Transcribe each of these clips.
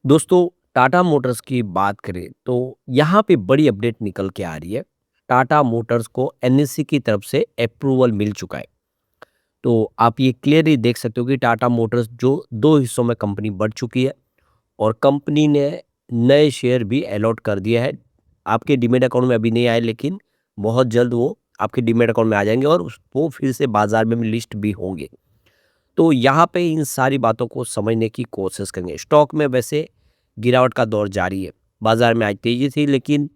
दोस्तों, टाटा मोटर्स की बात करें तो यहाँ पे बड़ी अपडेट निकल के आ रही है। टाटा मोटर्स को एनएससी की तरफ से अप्रूवल मिल चुका है। तो आप ये क्लियरली देख सकते हो कि टाटा मोटर्स जो 2 हिस्सों में कंपनी बढ़ चुकी है और कंपनी ने नए शेयर भी अलॉट कर दिए हैं। आपके डीमैट अकाउंट में अभी नहीं आए, लेकिन बहुत जल्द वो आपके डीमैट अकाउंट में आ जाएँगे और वो फिर से बाज़ार में भी लिस्ट भी होंगे। तो यहाँ पे इन सारी बातों को समझने की कोशिश करेंगे। स्टॉक में वैसे गिरावट का दौर जारी है। बाजार में आज तेजी थी, लेकिन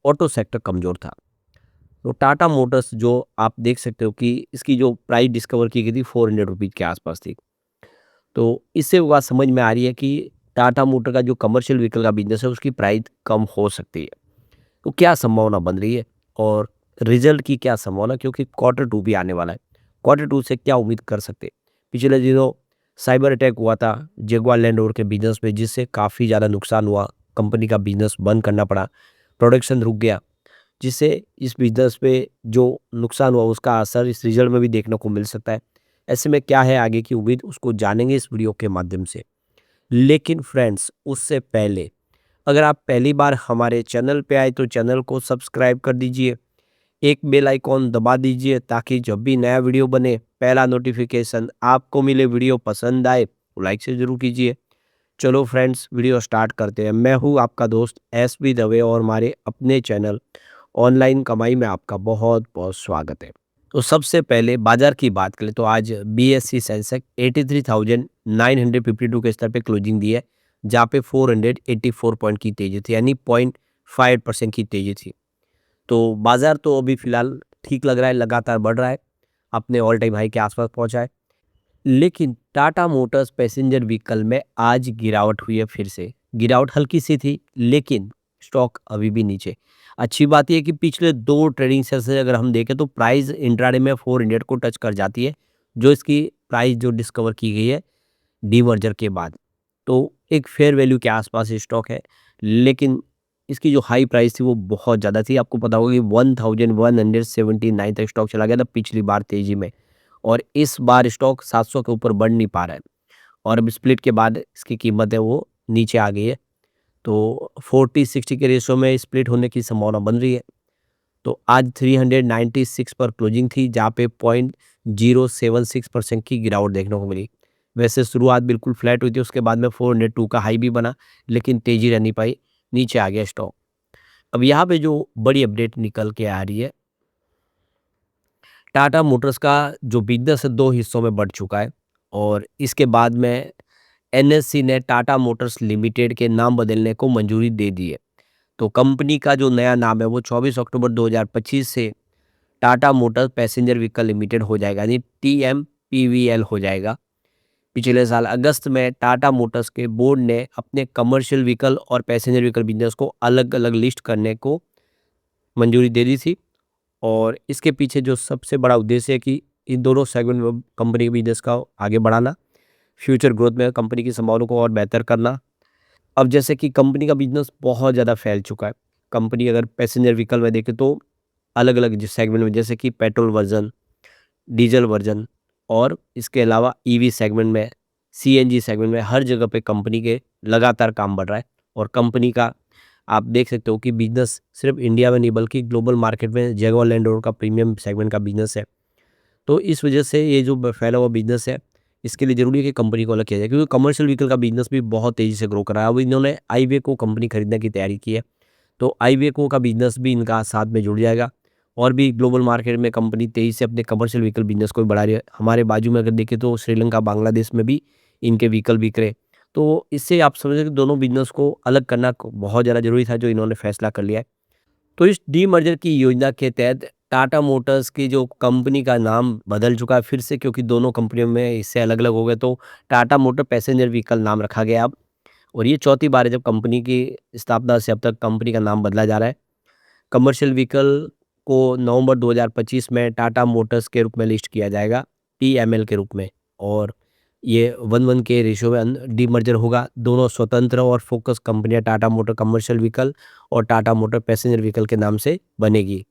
ऑटो सेक्टर कमजोर था। तो टाटा मोटर्स जो आप देख सकते हो कि इसकी जो प्राइस डिस्कवर की गई थी 400 रुपीज़ के आसपास थी। तो इससे वो बात समझ में आ रही है कि टाटा मोटर का जो कमर्शियल व्हीकल का बिजनेस है उसकी प्राइस कम हो सकती है। तो क्या संभावना बन रही है और रिजल्ट की क्या संभावना, क्योंकि क्वार्टर टू भी आने वाला है। क्वार्टर टू से क्या उम्मीद कर सकते हैं? पिछले दिनों साइबर अटैक हुआ था जगुआर लैंड रोवर के बिजनेस में, जिससे काफ़ी ज़्यादा नुकसान हुआ। कंपनी का बिजनेस बंद करना पड़ा, प्रोडक्शन रुक गया, जिससे इस बिजनेस पे जो नुकसान हुआ उसका असर इस रिजल्ट में भी देखने को मिल सकता है। ऐसे में क्या है आगे की उम्मीद, उसको जानेंगे इस वीडियो के माध्यम से। लेकिन फ्रेंड्स, उससे पहले अगर आप पहली बार हमारे चैनल पे आए तो चैनल को सब्सक्राइब कर दीजिए, एक बेल आइकॉन दबा दीजिए ताकि जब भी नया वीडियो बने पहला नोटिफिकेशन आपको मिले। वीडियो पसंद आए तो लाइक से ज़रूर कीजिए। चलो फ्रेंड्स, वीडियो स्टार्ट करते हैं। मैं हूँ आपका दोस्त एस बी दवे और हमारे अपने चैनल ऑनलाइन कमाई में आपका बहुत बहुत स्वागत है। तो सबसे पहले बाजार की बात करें तो आज बीएससी सेंसेक्स 83,952 के स्तर पे क्लोजिंग दी है, जहाँ पे 484 पॉइंट की तेजी थी, यानी 0.5% की तेजी थी। तो बाजार तो अभी फिलहाल ठीक लग रहा है, लगातार बढ़ रहा है, अपने ऑल टाइम हाई के आसपास पहुंचा है। लेकिन टाटा मोटर्स पैसेंजर व्हीकल में आज गिरावट हुई है। फिर से गिरावट हल्की सी थी, लेकिन स्टॉक अभी भी नीचे। अच्छी बात यह है कि पिछले 2 ट्रेडिंग सेशन से अगर हम देखें तो प्राइस इंट्राडे में 400 को टच कर जाती है, जो इसकी प्राइस जो डिस्कवर की गई है डीमर्जर के बाद। तो एक फेयर वैल्यू के आसपास ये स्टॉक है, लेकिन इसकी जो हाई प्राइस थी वो बहुत ज़्यादा थी। आपको पता होगा कि 1179 तक स्टॉक चला गया था पिछली बार तेजी में, और इस बार स्टॉक 700 के ऊपर बढ़ नहीं पा रहा है और अब स्प्लिट के बाद इसकी कीमत है वो नीचे आ गई है। तो 40-60 के रेशो में स्प्लिट होने की संभावना बन रही है। तो आज 396 पर क्लोजिंग थी, जहाँ पे 0.076% की गिरावट देखने को मिली। वैसे शुरुआत बिल्कुल फ्लैट हुई थी, उसके बाद में 402 का हाई भी बना, लेकिन तेजी रह नहीं पाई, नीचे आ गया स्टॉक। अब यहाँ पे जो बड़ी अपडेट निकल के आ रही है, टाटा मोटर्स का जो बिज़नेस है 2 हिस्सों में बढ़ चुका है और इसके बाद में एनएससी ने टाटा मोटर्स लिमिटेड के नाम बदलने को मंजूरी दे दी है। तो कंपनी का जो नया नाम है वो 24 अक्टूबर 2025 से Tata Motors passenger vehicle limited हो जाएगा, यानी टीएमपीवीएल हो जाएगा। पिछले साल अगस्त में टाटा मोटर्स के बोर्ड ने अपने कमर्शियल व्हीकल और पैसेंजर व्हीकल बिज़नेस को अलग-अलग लिस्ट करने को मंजूरी दे दी थी। और इसके पीछे जो सबसे बड़ा उद्देश्य है कि इन दोनों सेगमेंट में कंपनी के बिजनेस का आगे बढ़ाना, फ्यूचर ग्रोथ में कंपनी की संभावनाओं को और बेहतर करना। अब जैसे कि कंपनी का बिजनेस बहुत ज़्यादा फैल चुका है। कंपनी अगर पैसेंजर व्हीकल में देखें तो अलग-अलग जो सेगमेंट में, जैसे कि पेट्रोल वर्जन, डीजल वर्जन और इसके अलावा ईवी सेगमेंट में, सीएनजी सेगमेंट में, हर जगह पे कंपनी के लगातार काम बढ़ रहा है। और कंपनी का आप देख सकते हो कि बिज़नेस सिर्फ इंडिया में नहीं बल्कि ग्लोबल मार्केट में जगुआर लैंड रोवर का प्रीमियम सेगमेंट का बिज़नेस है। तो इस वजह से ये जो फैला हुआ बिज़नेस है, इसके लिए ज़रूरी है कि कंपनी को अलग किया जाए, क्योंकि कमर्शियल व्हीकल का बिज़नेस भी बहुत तेज़ी से ग्रो कर रहा है। अब इन्होंने आईवेको कंपनी खरीदने की तैयारी की है, तो आईवेको का बिज़नेस भी इनका साथ में जुड़ जाएगा और भी ग्लोबल मार्केट में कंपनी तेज़ी से अपने कमर्शियल व्हीकल बिज़नेस को भी बढ़ा रही है। हमारे बाजू में अगर देखें तो श्रीलंका, बांग्लादेश में भी इनके व्हीकल बिक रहे। तो इससे आप समझ रहे हैं कि दोनों बिज़नेस को अलग करना बहुत ज़्यादा ज़रूरी था, जो इन्होंने फैसला कर लिया है। तो इस डीमर्जर की योजना के तहत टाटा मोटर्स की जो कंपनी का नाम बदल चुका है फिर से, क्योंकि दोनों कंपनियों में हिस्से अलग-अलग हो गए, तो टाटा मोटर पैसेंजर व्हीकल नाम रखा गया अब। और ये चौथी बार है जब कंपनी की स्थापना से अब तक कंपनी का नाम बदला जा रहा है। कमर्शियल व्हीकल को नवंबर 2025 में टाटा मोटर्स के रूप में लिस्ट किया जाएगा, टीएमएल के रूप में। और ये 1:1 के रेशियो में डीमर्जर होगा। दोनों स्वतंत्र और फोकस कंपनियां टाटा मोटर कमर्शियल व्हीकल और टाटा मोटर पैसेंजर व्हीकल के नाम से बनेगी।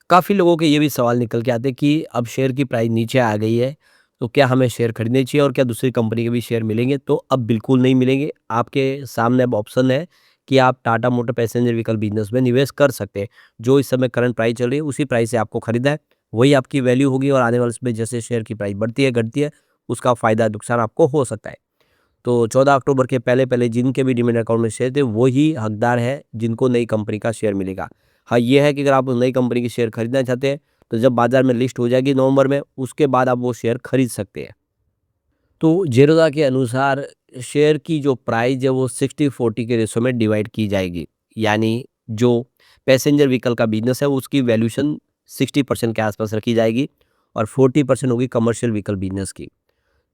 काफ़ी लोगों के ये भी सवाल निकल के आते हैं कि अब शेयर की प्राइस नीचे आ गई है, तो क्या हमें शेयर खरीदने चाहिए और क्या दूसरी कंपनी के भी शेयर मिलेंगे? तो अब बिल्कुल नहीं मिलेंगे। आपके सामने अब ऑप्शन है कि आप Tata motor passenger vehicle business में निवेश कर सकते हैं। जो इस समय करंट प्राइस चल रही है उसी प्राइस से आपको खरीदना है, वही आपकी वैल्यू होगी और आने वाले समय जैसे शेयर की प्राइस बढ़ती है, घटती है, उसका फ़ायदा नुकसान आपको हो सकता है। तो 14 अक्टूबर के पहले-पहले जिनके भी डीमैट अकाउंट में शेयर थे, वही हकदार है जिनको नई कंपनी का शेयर मिलेगा। हाँ, ये है कि अगर आप नई कंपनी के शेयर खरीदना चाहते हैं, तो जब बाज़ार में लिस्ट हो जाएगी नवंबर में, उसके बाद आप वो शेयर खरीद सकते हैं। तो ज़ेरोधा के अनुसार शेयर की जो प्राइस है वो 60-40 के रेशो में डिवाइड की जाएगी। यानी जो पैसेंजर व्हीकल का बिज़नेस है उसकी वैल्यूएशन 60% के आस-पास रखी जाएगी और 40% होगी कमर्शियल व्हीकल बिज़नेस की।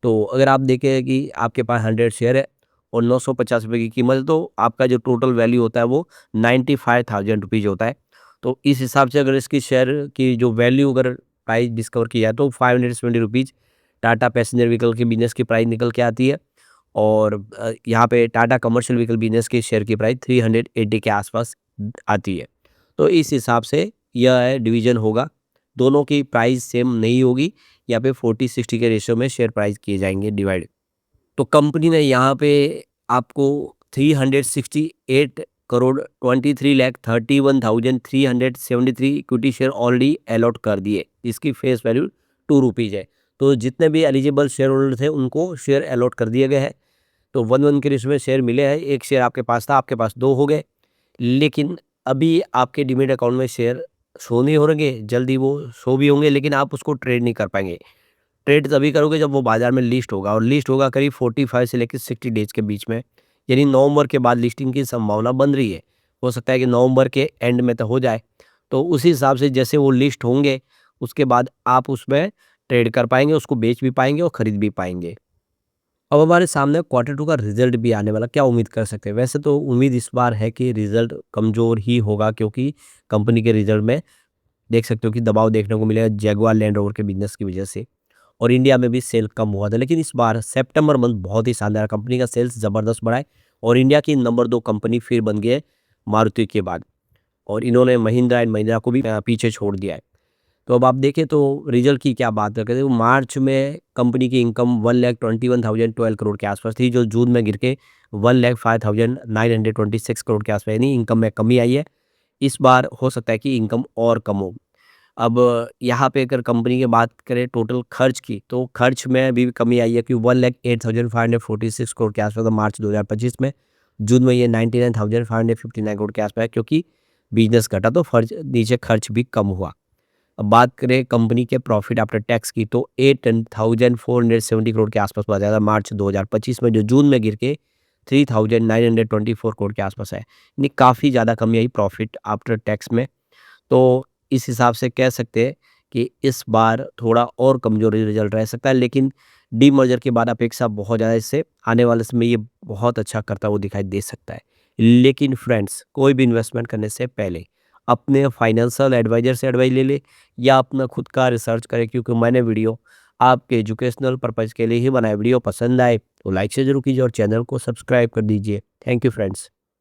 तो अगर आप देखें कि आपके पास 100 शेयर है और ₹950 की कीमत है, तो आपका जो टोटल वैल्यू होता है वो 95,000 रुपीज़ होता है। तो इस हिसाब से अगर इसकी शेयर की जो वैल्यू अगर प्राइस डिस्कवर की जाए तो 570 रुपीज़ टाटा पैसेंजर व्हीकल के बिज़नेस की प्राइस निकल के आती है और यहाँ पे टाटा कमर्शियल व्हीकल बिज़नेस के शेयर की प्राइस 380 के आसपास आती है। तो इस हिसाब से यह डिवीज़न होगा। दोनों की प्राइस सेम नहीं होगी। यहाँ पे 40-60 के रेशियो में शेयर प्राइस किए जाएँगे डिवाइड। तो कंपनी ने यहाँ पे आपको 368 crore 23,31,373 equity share already allot कर दिए। इसकी फेस वैल्यू ₹2 है। तो जितने भी एलिजिबल शेयर होल्डर थे उनको शेयर अलॉट कर दिए गए हैं। तो 1-1 के रेशियो में शेयर मिले हैं। 1 शेयर आपके पास था, आपके पास 2 हो गए। लेकिन अभी आपके डीमैट अकाउंट में शेयर शो नहीं हो रहेंगे, जल्दी वो शो भी होंगे लेकिन आप उसको ट्रेड नहीं कर पाएँगे। ट्रेड तभी करोगे जब वो बाज़ार में लिस्ट होगा और लिस्ट होगा करीब 45 से लेकर 60 डेज़ के बीच में। यानी नवंबर के बाद लिस्टिंग की संभावना बन रही है। हो सकता है कि नवंबर के एंड में तो हो जाए। तो उसी हिसाब से जैसे वो लिस्ट होंगे, उसके बाद आप उसमें ट्रेड कर पाएँगे, उसको बेच भी पाएँगे और खरीद भी पाएँगे। अब हमारे सामने क्वार्टर 2 का रिज़ल्ट भी आने वाला, क्या उम्मीद कर सकते हैं? वैसे तो उम्मीद इस बार है कि रिज़ल्ट कमज़ोर ही होगा क्योंकि कंपनी के रिज़ल्ट में देख सकते हो कि दबाव देखने को मिलेगा जैगुआर लैंड रोवर के बिज़नेस की वजह से। और इंडिया में भी सेल कम हुआ था लेकिन इस बार सितंबर मंथ बहुत ही शानदार कंपनी का सेल्स ज़बरदस्त बढ़ा है और इंडिया की नंबर 2 कंपनी फिर बन गई है मारुति के बाद और इन्होंने महिंद्रा एंड महिंद्रा को भी पीछे छोड़ दिया है। तो अब आप देखें तो रिजल्ट की क्या बात करते हैं, तो मार्च में कंपनी की इनकम 1,21,012 करोड़ के आसपास थी जो जून में गिर के 1,05,926 करोड़ के आसपास, यानी इनकम में कमी आई है। इस बार हो सकता है कि इनकम और कम हो। अब यहाँ पे अगर कंपनी की बात करें टोटल खर्च की, तो खर्च में भी कमी आई है कि 1,08,546 करोड़ के आसपास था मार्च 2025 में। जून में ये 99,559 करोड़ के आसपास है क्योंकि बिज़नेस घटा तो फर्ज नीचे खर्च भी कम हुआ। अब बात करें कंपनी के प्रॉफिट आफ्टर टैक्स की तो 8,470 करोड़ के आसपास पहुँचा था मार्च 2025 में, जो जून में गिर के 3,924 करोड़ के आसपास है। यानी काफ़ी ज़्यादा कमी आई प्रॉफिट आफ्टर टैक्स में। तो इस हिसाब से कह सकते हैं कि इस बार थोड़ा और कमज़ोरी रिजल्ट रह सकता है, लेकिन डीमर्जर के बाद अपेक्षा बहुत ज़्यादा इससे आने वाले समय ये बहुत अच्छा करता हुआ दिखाई दे सकता है। लेकिन फ्रेंड्स, कोई भी इन्वेस्टमेंट करने से पहले अपने फाइनेंशियल एडवाइज़र से एडवाइस ले लें या अपना खुद का रिसर्च करें, क्योंकि मैंने वीडियो आपके एजुकेशनल पर्पज़ के लिए ही बनाया। वीडियो पसंद आए तो लाइक से ज़रूर कीजिए और चैनल को सब्सक्राइब कर दीजिए। Thank you friends.